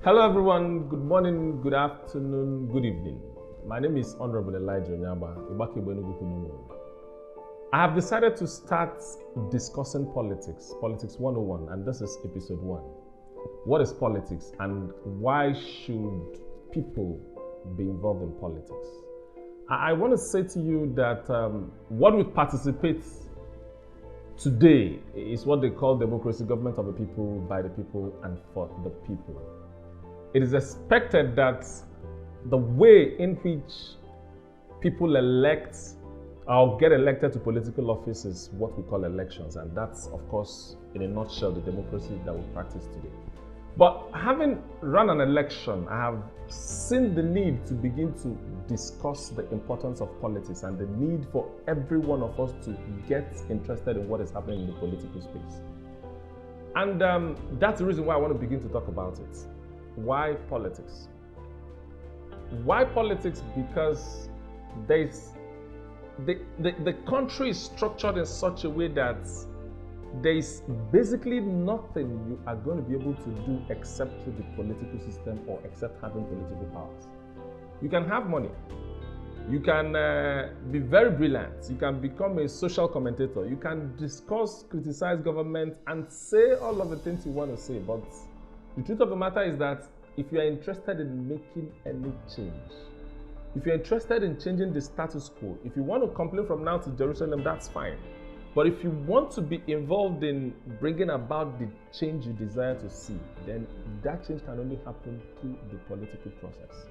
Hello everyone, good morning, good afternoon, good evening. My name is Honorable Elijah ONYEAGBA. I have decided to start discussing politics 101, and this is episode 1. What is politics and why should people be involved in politics? I want to say to you that what we participate today is what they call democracy, government of the people, by the people, and for the people. It is expected that the way in which people elect or get elected to political office is what we call elections, and that's, of course, in a nutshell, the democracy that we practice today. But having run an election, I have seen the need to begin to discuss the importance of politics and the need for every one of us to get interested in what is happening in the political space. And that's the reason why I want to begin to talk about it. Why politics? Why politics? Because the country is structured in such a way that there is basically nothing you are going to be able to do except through the political system or except having political powers. You can have money. You can be very brilliant. You can become a social commentator. You can discuss, criticize government, and say all of the things you want to say. But the truth of the matter is that if you are interested in making any change, if you're interested in changing the status quo, if you want to complain from now to Jerusalem, that's fine. But if you want to be involved in bringing about the change you desire to see, then that change can only happen through the political process.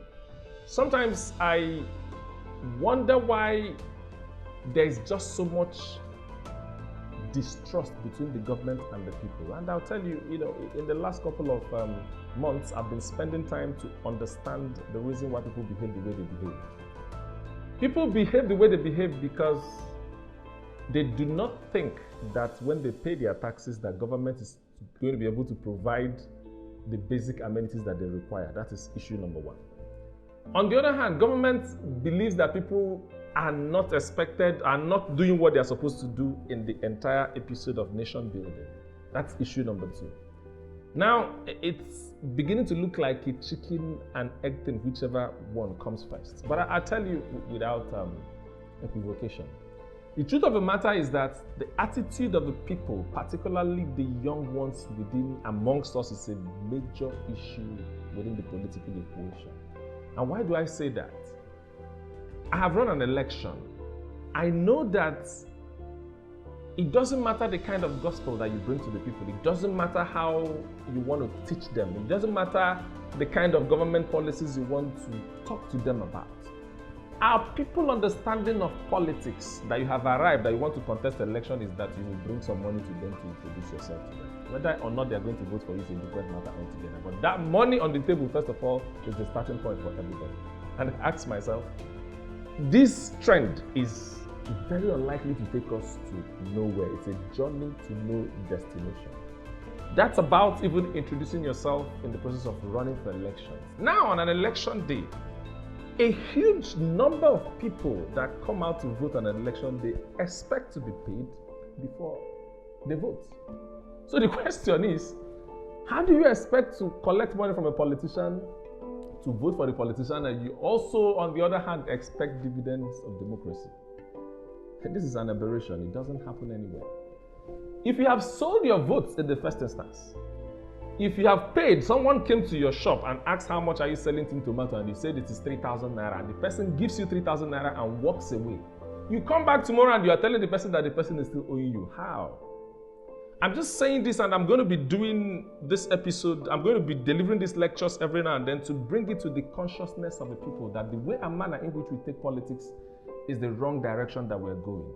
Sometimes I wonder why there's just so much distrust between the government and the people. And I'll tell you, in the last couple of months, I've been spending time to understand the reason why people behave the way they behave. People behave the way they behave because they do not think that when they pay their taxes, that government is going to be able to provide the basic amenities that they require. That is issue number 1. On the other hand, government believes that people are not expected, are not doing what they are supposed to do in the entire episode of nation building. That's issue number 2. Now, it's beginning to look like a chicken and egg thing, whichever one comes first. But I tell you without equivocation, the truth of the matter is that the attitude of the people, particularly the young ones amongst us, is a major issue within the political equation. And why do I say that? I have run an election. I know that it doesn't matter the kind of gospel that you bring to the people. It doesn't matter how you want to teach them. It doesn't matter the kind of government policies you want to talk to them about. Our people understanding of politics that you have arrived, that you want to contest election, is that you will bring some money to them to introduce yourself to them. Whether or not they are going to vote for you is a different matter altogether. But that money on the table, first of all, is the starting point for everybody. And I ask myself, this trend is very unlikely to take us to nowhere. It's a journey to no destination. That's about even introducing yourself in the process of running for elections. Now, on an election day, a huge number of people that come out to vote on an election day expect to be paid before they vote. So the question is, how do you expect to collect money from a politician to vote for the politician, and you also, on the other hand, expect dividends of democracy? This is an aberration. It doesn't happen anywhere. If you have sold your votes in the first instance, if you have paid, someone came to your shop and asked how much are you selling tin tomato, and you said it is 3,000 naira, and the person gives you 3,000 naira and walks away. You come back tomorrow and you are telling the person that the person is still owing you. How? I'm just saying this, and I'm going to be doing this episode, I'm going to be delivering these lectures every now and then to bring it to the consciousness of the people that the way and manner in which we take politics is the wrong direction that we're going.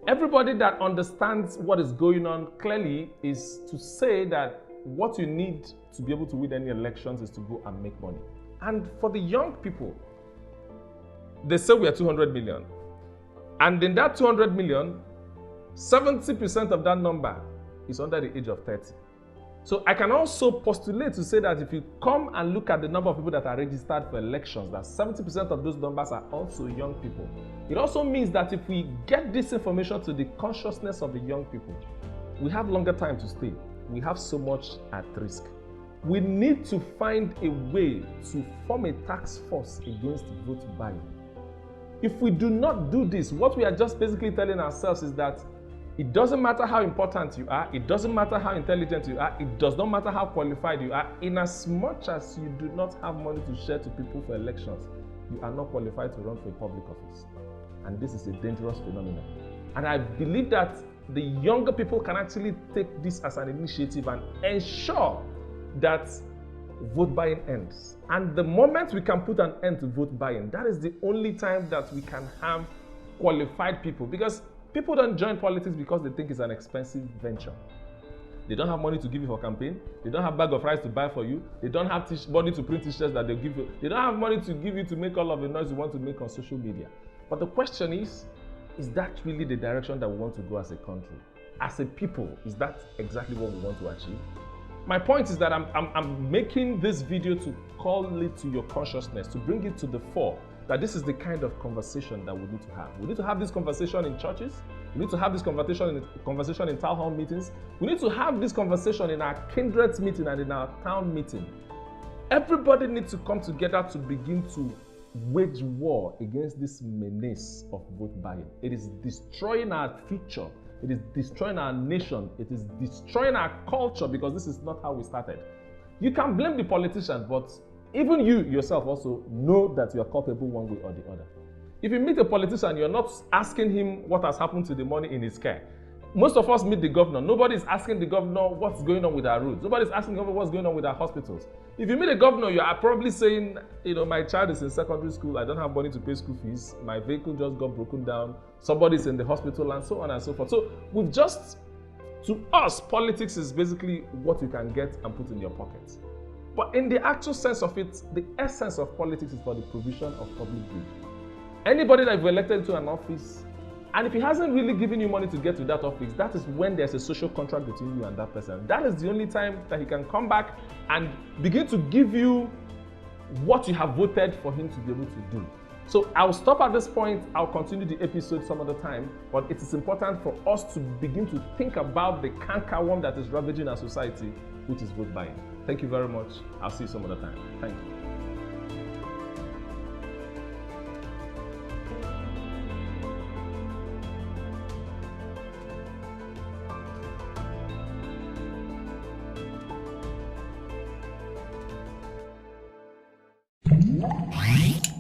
Everybody that understands what is going on clearly is to say that what you need to be able to win any elections is to go and make money. And for the young people, they say we are 200 million. And in that 200 million, 70% of that number is under the age of 30. So I can also postulate to say that if you come and look at the number of people that are registered for elections, that 70% of those numbers are also young people. It also means that if we get this information to the consciousness of the young people, we have longer time to stay. We have so much at risk. We need to find a way to form a task force against vote buying. If we do not do this, what we are just basically telling ourselves is that it doesn't matter how important you are, it doesn't matter how intelligent you are, it does not matter how qualified you are, in as much as you do not have money to share to people for elections, you are not qualified to run for a public office. And this is a dangerous phenomenon. And I believe that the younger people can actually take this as an initiative and ensure that vote buying ends. And the moment we can put an end to vote buying, that is the only time that we can have qualified people. Because people don't join politics because they think it's an expensive venture. They don't have money to give you for campaign. They don't have a bag of rice to buy for you. They don't have money to print t-shirts that they'll give you. They don't have money to give you to make all of the noise you want to make on social media. But the question is that really the direction that we want to go as a country? As a people, is that exactly what we want to achieve? My point is that I'm making this video to call it to your consciousness, to bring it to the fore, that this is the kind of conversation that we need to have. We need to have this conversation in churches. We need to have this conversation in town hall meetings. We need to have this conversation in our kindreds meeting and in our town meeting. Everybody needs to come together to begin to wage war against this menace of vote buying. It is destroying our future. It is destroying our nation. It is destroying our culture, because this is not how we started. You can blame the politicians, but even you yourself also know that you are culpable one way or the other. If you meet a politician, you're not asking him what has happened to the money in his care. Most of us meet the governor. Nobody is asking the governor what's going on with our roads. Nobody is asking the governor what's going on with our hospitals. If you meet a governor, you are probably saying, my child is in secondary school. I don't have money to pay school fees. My vehicle just got broken down. Somebody's in the hospital, and so on and so forth. So to us, politics is basically what you can get and put in your pocket. But in the actual sense of it, the essence of politics is for the provision of public good. Anybody that you've elected to an office, and if he hasn't really given you money to get to that office, that is when there's a social contract between you and that person. That is the only time that he can come back and begin to give you what you have voted for him to be able to do. So I'll stop at this point. I'll continue the episode some other time, but it is important for us to begin to think about the cankerworm that is ravaging our society, which is vote buying. Thank you very much. I'll see you some other time. Thank you. Right.